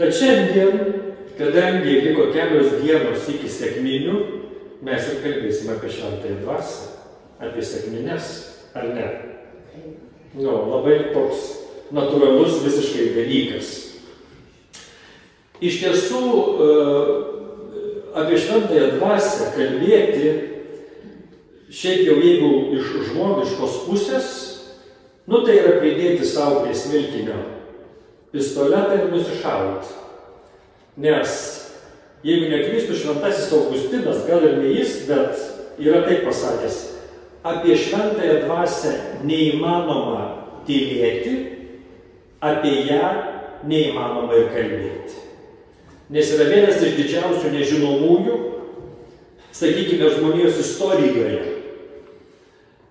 Tad šiandien, kadangi liko kelios dienos iki sekminių, mes ir kalbėsime apie šventąją dvasią, apie sekmines, ar ne? Labai toks natūralus visiškai dalykas. Iš tiesų, apie šventąją dvasią kalbėti, šiaip jau jeigu iš žmogiškos pusės, tai yra pridėti savo prie smilkinio pistoletą ir nusišauti. Nes, jeigu neklystu, šventasis Augustinas, gal ir ne jis, bet yra taip pasakęs, apie šventąją dvasią neįmanoma tylėti, apie ją neįmanoma ir kalbėti. Nes yra vienas iš didžiausių nežinomųjų, sakykime, žmonijos istorijoje.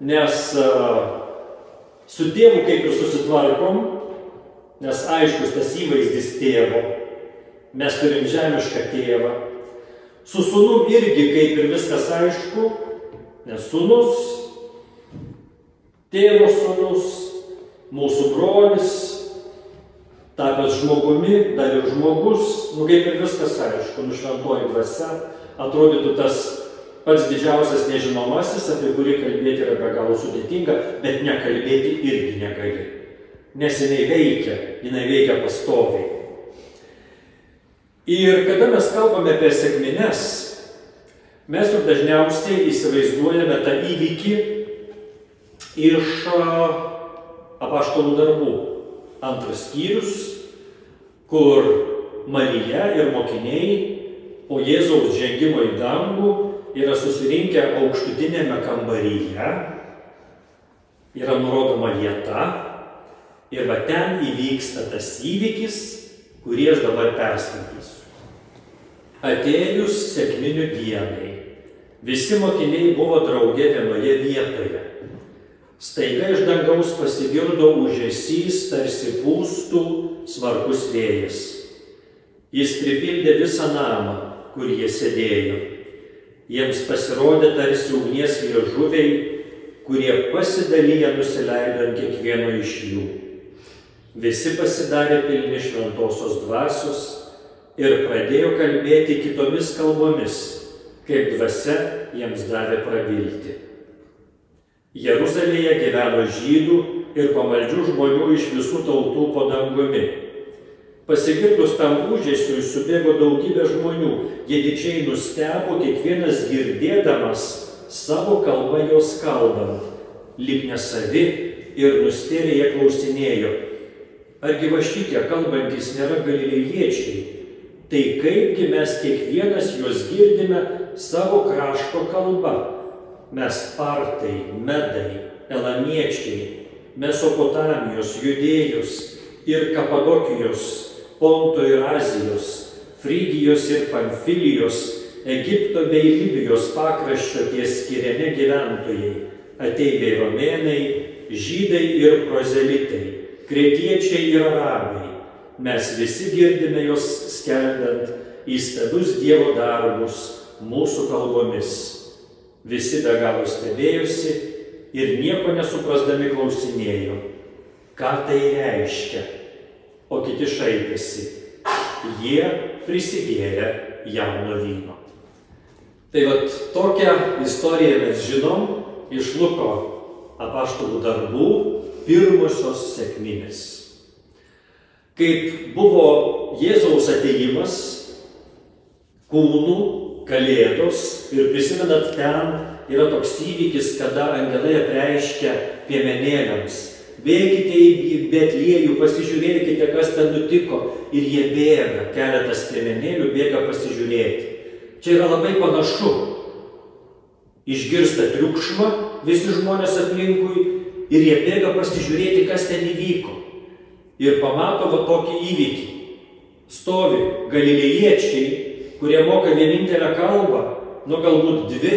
Nes su tėvu kaip ir susitvarkom, nes aiškus tas įvaizdis tėvo, mes turim žemišką tėvą. Su sūnum irgi kaip ir viskas aišku, nes sūnus, tėvo sūnus, mūsų brolis, tapęs žmogumi, dar ir žmogus, kaip ir viskas aišku, šventoji dvasia, atrodytų tas pats didžiausias nežinomasis, apie kurį kalbėti yra be galo sudėtinga, bet nekalbėti irgi negali. Nes jinai veikia pastoviai. Ir kada mes kalbame apie sekmines, mes jau dažniausiai įsivaizduojame tą įvykį iš apaštalų darbų. Antras skyrius, kur Marija ir mokiniai po Jėzaus žengimo į dangų yra susirinkę aukštutinėme kambaryje, yra nurodoma vieta ir va ten įvyksta tas įvykis, kurį aš dabar perskaitysiu. Atėjus sekminių dienai, visi mokiniai buvo drauge vienoje vietoje. Staiga iš dangaus pasigirdo ūžesys, tarsi pūstų smarkus vėjas. Jis pripildė visą namą, kur jie sėdėjo. Jiems pasirodė tarsi ugnies liežuviai, kurie pasidalyje nusileido ant kiekvieno iš jų. Visi pasidarė pilni šventosios dvasios ir pradėjo kalbėti kitomis kalbomis, kaip dvasia jiems davė prabilti. Jeruzalėje gyveno žydų ir pamaldžių žmonių iš visų tautų po dangumi. Pasigirdus tam ūžesiui subėgo daugybė žmonių, jie didžiai nustebo, kiekvienas girdėdamas savo kalbą jos kalbant, lyg nesavi ir nustėrę jie klausinėjo, argi va šitie kalbantys nėra galilėjiečiai, tai kaipgi mes kiekvienas juos girdime savo krašto kalba. Mes partai, medai, elamiečiai, Mesopotamijos, Judėjos ir Kapadokijos, Ponto ir Azijos, Frygijos ir Pamfilijos, Egipto bei Libijos pakraščio ties Kirene gyventojai, ateiviai romėnai, žydai ir prozelitai, kretiečiai ir arabai. Mes visi girdime jos skelbiant įstabius Dievo darbus mūsų kalbomis. Visi be galo stebėjosi ir nieko nesuprasdami klausinėjo, ką tai reiškia, o kiti šaipėsi. Jie prisigėrė jauno vyno. Tai vat tokią istoriją mes žinom iš Luko apaštalų darbų pirmosios sekminės. Kaip buvo Jėzaus atėjimas, kūnų, Kalėdos, ir prisimenat, ten yra toks įvykis, kada angelai apreiškia piemenėliams. Bėkite į Betliejų, pasižiūrėkite, kas ten nutiko. Ir jie bėga, keletas piemenėlių bėga pasižiūrėti. Čia yra labai panašu. Išgirsta triukšmą visi žmonės aplinkui ir jie bėga pasižiūrėti, kas ten įvyko. Ir pamato va tokį įvykį. Stovi galilėjiečiai, kurie moka vienintelę kalbą, galbūt dvi,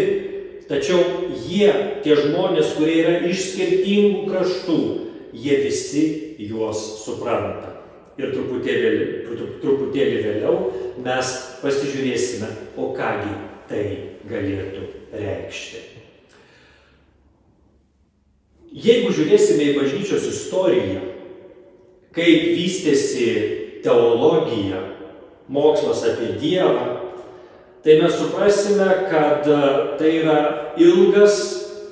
tačiau jie, tie žmonės, kurie yra iš skirtingų kraštų, jie visi juos supranta. Ir truputėlį vėliau mes pasižiūrėsime, o kągi tai galėtų reikšti. Jeigu žiūrėsime į bažnyčios istoriją, kaip vystėsi teologija mokslas apie Dievą, tai mes suprasime, kad tai yra ilgas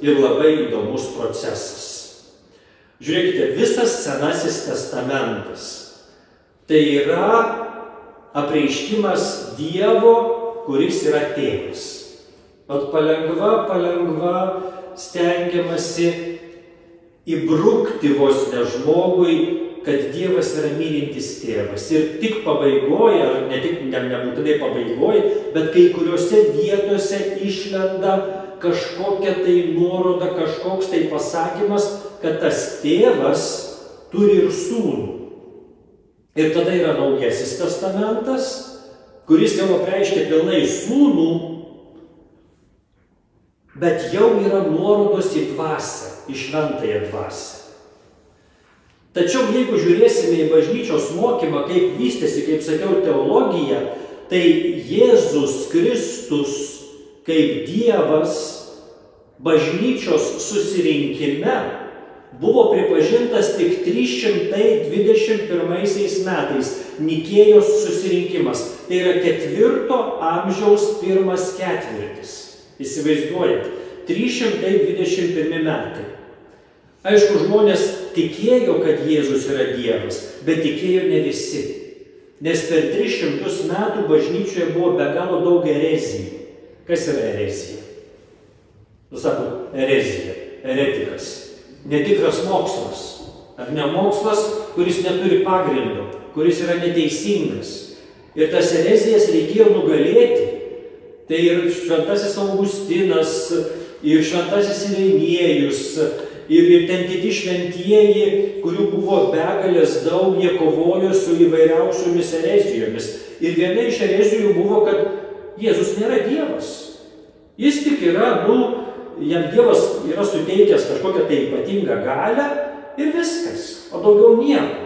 ir labai įdomus procesas. Žiūrėkite, visas Senasis testamentas tai yra apreiškimas Dievo, kuris yra tėvas. Vat palengva stengiamasi įbrukti vos ne žmogui, kad Dievas yra mylintis tėvas. Ir tik pabaigoje, ar nebūtinai pabaigoje, bet kai kuriuose vietose išlenda kažkokia tai nuoroda, kažkoks tai pasakymas, kad tas tėvas turi ir sūnų. Ir tada yra Naujasis testamentas, kuris jau apreiškia pilnai sūnų, bet jau yra nuorodos į dvasią, į šventąją dvasią. Tačiau jeigu žiūrėsime į bažnyčios mokymą, kaip vystėsi, kaip sakiau, teologija, tai Jėzus Kristus kaip Dievas bažnyčios susirinkime buvo pripažintas tik 321 metais, Nikėjos susirinkimas. Tai yra 4 amžiaus pirmas ketvirtis. Įsivaizduojat, 321 metai. Aišku, žmonės tikėjo, kad Jėzus yra Dievas, bet tikėjo ne visi. Nes per 300 metų bažnyčioje buvo be galo daug erezijų. Kas yra erezija? Sako, erezija, eretikas. Netikras mokslas. Ar ne mokslas, kuris neturi pagrindo, kuris yra neteisingas. Ir tas erezijas reikėjo nugalėti. Tai ir šventasis Augustinas, ir šventasis Ireniejus, ir ten kiti šventieji, kurių buvo begalės daug, jie kovojo su įvairiausiomis erezijomis. Ir viena iš erezijų buvo, kad Jėzus nėra Dievas. Jis tik yra, jam Dievas yra suteikęs kažkokią tai ypatingą galią ir viskas, o daugiau nieko.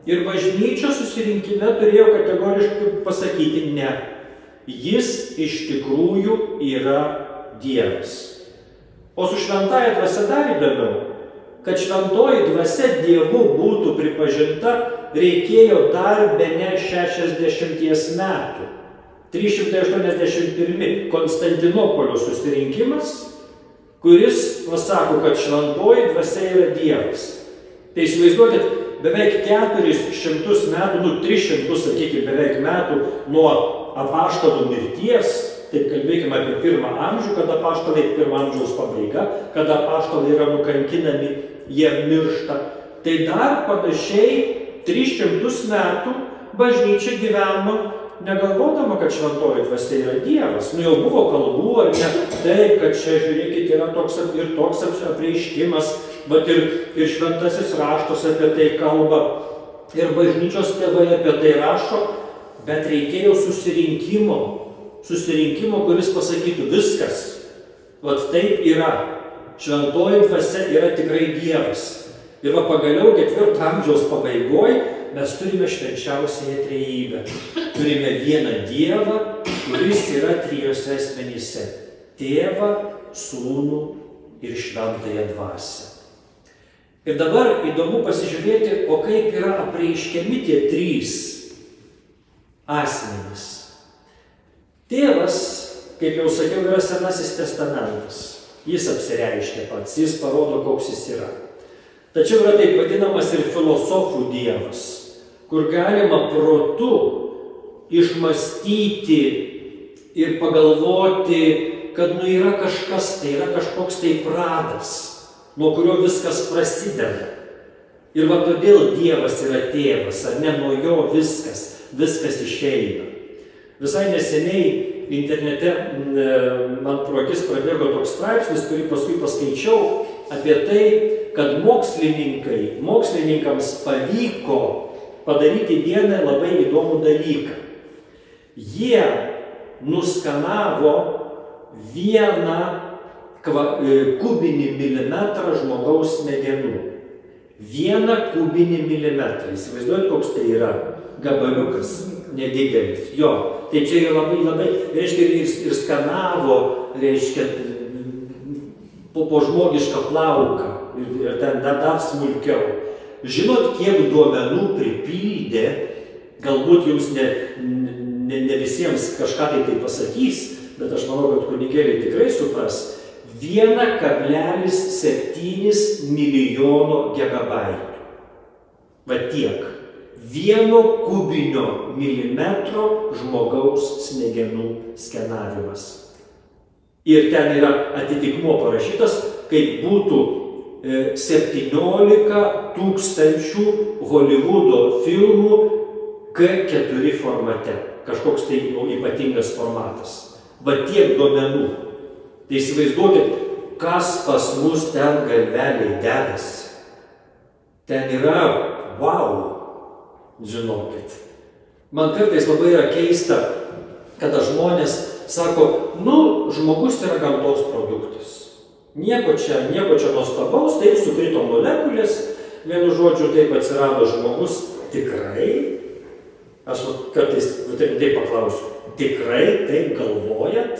Ir bažnyčia susirinkime turėjo kategoriškai pasakyti ne. Jis iš tikrųjų yra Dievas. O su šventąja dvasia dar įdomiau, kad šventoji dvasia Dievu būtų pripažinta, reikėjo dar bene 60 metų. 381 Konstantinopolio susirinkimas, kuris pasako, kad šventoji dvasia yra Dievas. Tai įsivaizduokit, beveik 400 metų, 300, sakykime, beveik metų nuo apaštalų mirties, taip kalbėkime apie 1 amžių, kada apaštalai 1 amžiaus pabaiga, kada apaštalai yra nukankinami, jie miršta. Tai dar panašiai 300 metų bažnyčia gyveno negalvodama, kad šventoji dvasia yra Dievas. Jau buvo kalbų, ar ne, taip, kad čia, žiūrėkit, yra toks ir toks apreiškimas, bet ir šventasis raštas apie tai kalba, ir bažnyčios tėvai apie tai rašo, bet reikėjo susirinkimo, kuris pasakytų viskas. Vat taip yra. Šventoji dvasia yra tikrai Dievas. Ir va pagaliau 4 amžiaus pabaigoje mes turime švenčiausiąją trejybę. Turime vieną Dievą, kuris yra 3 asmenyse. Tėvą, Sūnų ir Šventąją dvasią. Ir dabar įdomu pasižiūrėti, o kaip yra apreiškiami tie 3 asmenys. Tėvas, kaip jau sakiau, yra Senasis testamentas. Jis apsireiškia pats, jis parodo, koks jis yra. Tačiau yra taip vadinamas ir filosofų Dievas, kur galima protu išmąstyti ir pagalvoti, kad yra kažkas, tai yra kažkoks tai pradas, nuo kurio viskas prasideda. Ir va todėl Dievas yra tėvas, ar ne, nuo jo viskas išeina. Visai neseniai internete man pro akis prabėgo toks straipsnis, kurį paskui paskaičiau apie tai, kad mokslininkams pavyko padaryti vieną labai įdomų dalyką. Jie nuskanavo 1 kubinį milimetrą žmogaus smegenų. 1 kubinį milimetrą. Įsivaizduojat, koks tai yra gabaliukas, nedidelis. Jo, tai čia yra labai, reiškia, ir skanavo, reiškia, po žmogišką plauką. Ir ten dar smulkiau. Žinot, kiek duomenų pripildė Galbūt jums ne visiems kažką tai pasakys, bet aš manau, kad kunigėliai tikrai supras. 1,7 milijono gigabaitų. Va tiek. 1 kubinio milimetro žmogaus smegenų skenavimas. Ir ten yra atitikmuo parašytas, kaip būtų 17 000 Hollywoodo filmų K4 formate. Kažkoks tai ypatingas formatas. Va tiek duomenų. Tai įsivaizduokit, kas pas mus ten galveliai dedasi. Ten yra, wow, žinokit. Man kartais labai yra keista, kada žmonės sako, žmogus yra gamtos produktas. Nieko čia nuostabaus, taip sukrito molekulės, vienu žodžiu taip atsirado žmogus. Tikrai? Aš kartais taip paklausiu, tikrai taip galvojat,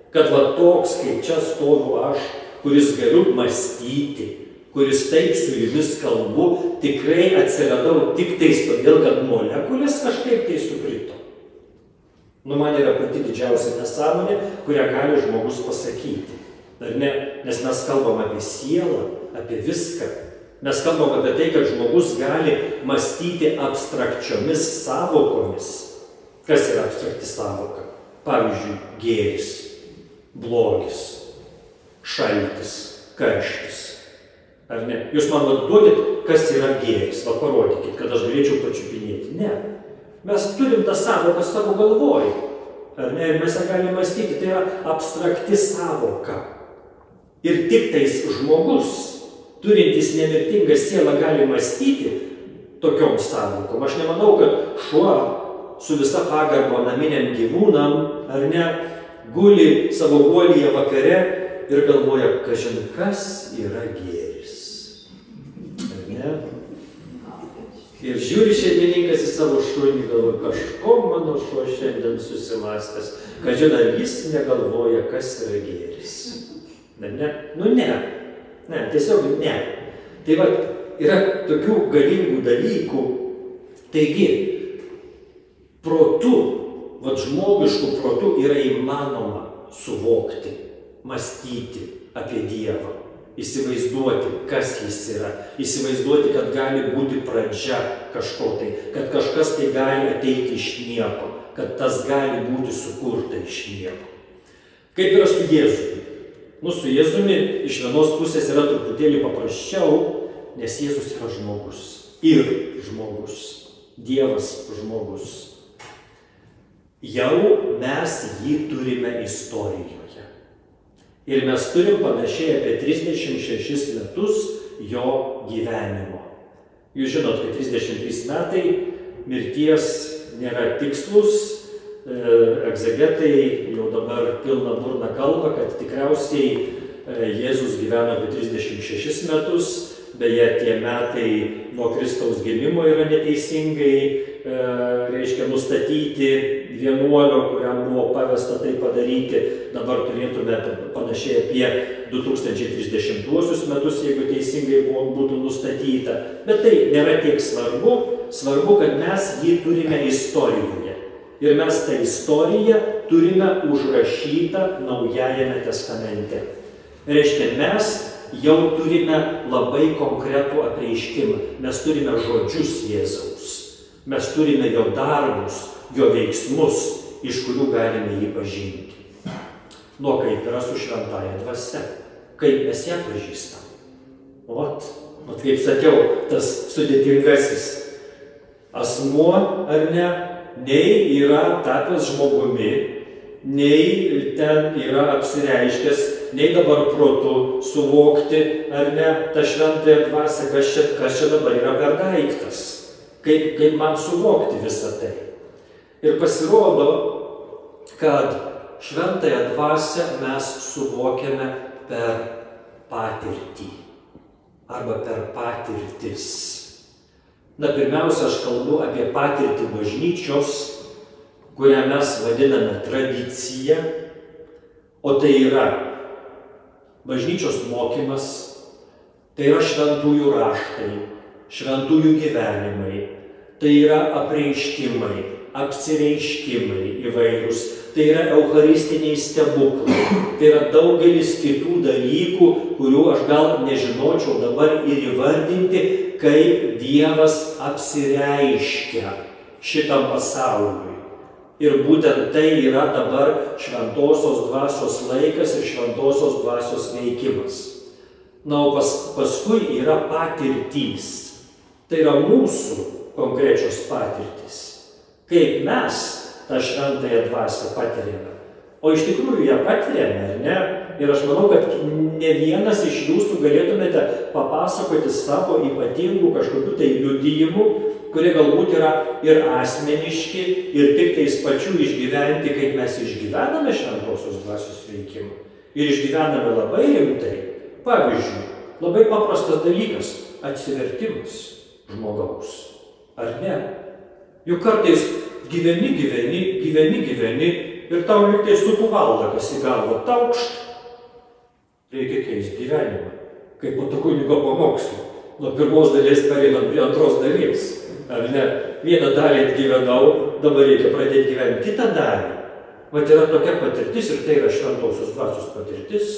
kad va toks, kaip čia stoviu aš, kuris galiu mąstyti, kuris taip su jumis kalbu, tikrai atsiradau tik tais todėl, kad molekulės kažkaip tai sukrito. Man yra pati didžiausia nesąmonė, kurią gali žmogus pasakyti. Ar ne? Nes mes kalbam apie sielą, apie viską. Mes kalbam apie tai, kad žmogus gali mąstyti abstrakčiomis sąvokomis. Kas yra abstrakti sąvoka? Pavyzdžiui, gėris, blogis, šaltis, karštis. Ar ne? Jūs man duokit, kas yra gėris, parodykit, kad aš galėčiau pačiupinėti. Ne. Mes turim tą sąvoką savo galvoj. Ar ne? Ir mes ją galime mąstyti. Tai yra abstrakti sąvoka. Ir tik tais žmogus, turintis nemirtingą sielą, gali mąstyti tokiom sąvokom. Aš nemanau, kad šuo su visa pagarba naminiam gyvūnam, ar ne, guli savo guolyje vakare ir galvoja, kažin kas yra gėris. Ar ne? Ir žiūri šeimininkas į savo šunį, galvoja, kažko mano šuo šiandien susimastęs, kažin ar jis negalvoja, kas yra gėris. Ne? Ne, tiesiog ne. Tai va, yra tokių galingų dalykų. Taigi, protu, žmogišku protu yra įmanoma suvokti, mąstyti apie Dievą, įsivaizduoti, kas jis yra, įsivaizduoti, kad gali būti pradžia kažko tai, kad kažkas tai gali ateiti iš nieko, kad tas gali būti sukurta iš nieko. Kaip yra su Jėzumi? Su Jėzumi iš vienos pusės yra truputėlį paprasčiau, nes Jėzus yra žmogus. Ir žmogus. Dievas žmogus. Jau mes jį turime istorijoje. Ir mes turim panašiai apie 36 metus jo gyvenimo. Jūs žinot, kad 33 metai mirties nėra tikslus. Egzegetai jau dabar pilna burna kalba, kad tikriausiai Jėzus gyveno apie 36 metus, beje, tie metai nuo Kristaus gimimo yra neteisingai, nustatyti vienuolio, kuriam buvo pavesta tai padaryti, dabar turėtume panašiai apie 2030 metus, jeigu teisingai būtų nustatyta. Bet tai nėra tiek svarbu, svarbu, kad mes jį turime istorijoje. Ir mes tą istoriją turime užrašytą Naujajame testamente. Reiškia, mes jau turime labai konkretų apreiškimą. Mes turime žodžius Jėzaus. Mes turime jo darbus, jo veiksmus, iš kurių galime jį pažinti. Kaip yra su šventąja dvasia. Kaip mes ją pažįstam. Kaip sakiau, tas sudėtingasis asmuo, ar ne, nei yra tapęs žmogumi, nei ten yra apsireiškęs, nei dabar protu suvokti, ar ne, tą šventąją dvasią, kas čia dabar yra per daiktas. Kaip man suvokti visą tai. Ir pasirodo, kad šventąją dvasią mes suvokiame per patirtį arba per patirtis. Pirmiausia, aš kalbu apie patirtį bažnyčios, kurią mes vadiname tradicija, o tai yra bažnyčios mokymas, tai yra šventųjų raštai, šventųjų gyvenimai, tai yra apreiškimai, apsireiškimai įvairūs, tai yra eucharistiniai stebuklai, tai yra daugelis kitų dalykų, kurių aš gal nežinočiau dabar ir įvardinti, kaip Dievas apsireiškia šitam pasauliui. Ir būtent tai yra dabar šventosios dvasios laikas ir šventosios dvasios veikimas. Na, o paskui yra patirtys. Tai yra mūsų konkrečios patirtys. Kaip mes tą šventąją dvasią patiriame. O iš tikrųjų ją patiriame, ar ne? Ir aš manau, kad ne vienas iš jūsų galėtumėte papasakoti savo ypatingų kažkokių tai liudijimų, kurie galbūt yra ir asmeniški, ir tik tais pačių išgyventi, kaip mes išgyvename šventosios dvasios veikimą. Ir išgyvename labai rimtai. Pavyzdžiui, labai paprastas dalykas – atsivertimas žmogaus. Ar ne? Juk kartais gyveni ir tau lyg tai su kuvalda, kas į galvą taukšt. Reikia keisti gyvenimą, kaip po to kunigo pamokslo. Nuo pirmos dalies pereinam prie antros dalies. Ar ne? Vieną dalį atgyvenau, dabar reikia pradėti gyventi kitą dalį. Vat yra tokia patirtis ir tai yra šventosios dvasios patirtis.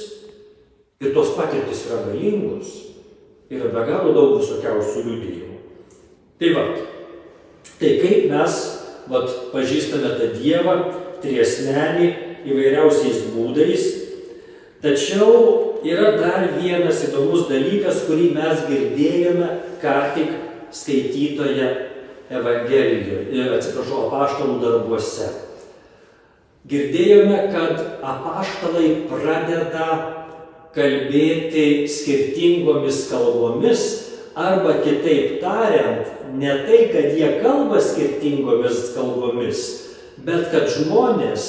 Ir tos patirtis yra galingos. Yra be galo daug visokiausių liudijimų. Tai va, tai kaip mes pažįstame tą Dievą, triesmenį įvairiausiais būdais. Tačiau yra dar vienas įdomus dalykas, kurį mes girdėjome ką tik skaitytoje Evangelijoje, apaštalų darbuose. Girdėjome, kad apaštalai pradeda kalbėti skirtingomis kalbomis, arba kitaip tariant, ne tai, kad jie kalba skirtingomis kalbomis, bet kad žmonės,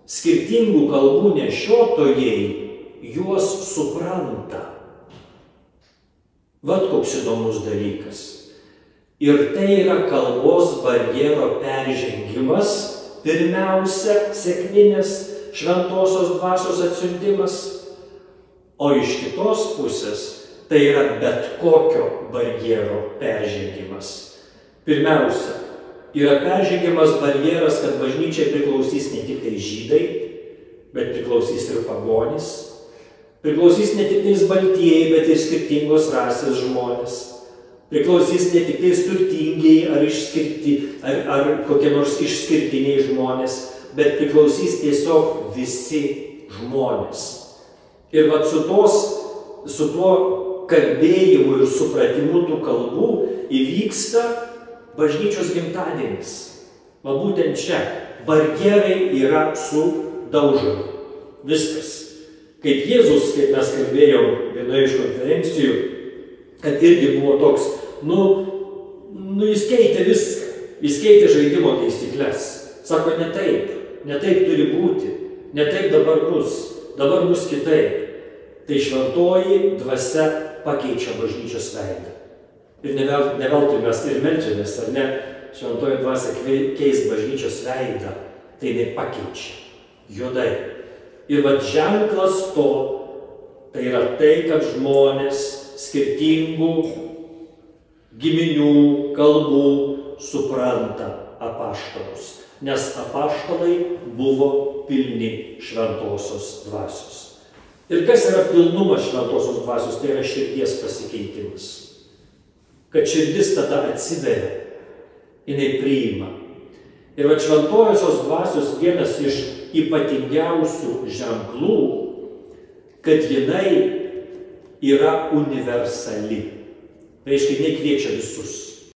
skirtingų kalbų nešiotojai, juos supranta. Vat koks įdomus dalykas. Ir tai yra kalbos barjero peržengimas, pirmiausia, sekminės šventosios dvasios atsiuntimas, o iš kitos pusės tai yra bet kokio barjero peržengimas. Pirmiausia, yra peržengiamas barjeras, kad bažnyčiai priklausys ne tik tai žydai, bet priklausys ir pagonys. Priklausys ne tik tais baltieji, bet ir skirtingos rasės žmonės. Priklausys ne tik tais turtingieji ar kokie nors išskirtiniai žmonės, bet priklausys tiesiog visi žmonės. Ir vat su tuo kalbėjimu ir supratimu tų kalbų įvyksta bažnyčios gimtadienis. Va būtent čia barjerai yra sudaužomi. Viskas. Kaip Jėzus, kaip mes kalbėjom vienoje iš konferencijų, kad irgi buvo toks, jis keitė viską. Jis keitė žaidimo taisykles. Sako, ne taip turi būti, ne taip dabar bus kitaip. Tai šventoji dvasia pakeičia bažnyčios veidą. Ir ne veltui mes ir meldžiamės, ar ne, šventoji dvasia keis bažnyčios veidą, tai jinai pakeičia juodai. Ir vat ženklas to, tai yra tai, kad žmonės skirtingų giminių, kalbų supranta apaštalus, nes apaštalai buvo pilni šventosios dvasios. Ir kas yra pilnumas šventosios dvasios, tai yra širdies pasikeitimas. Kad širdis tada atsiveria, jinai priima. Ir va šventojosios dvasios vienas iš ypatingiausių ženklų, kad jinai yra universali. Reiškia, jinai kviečia visus.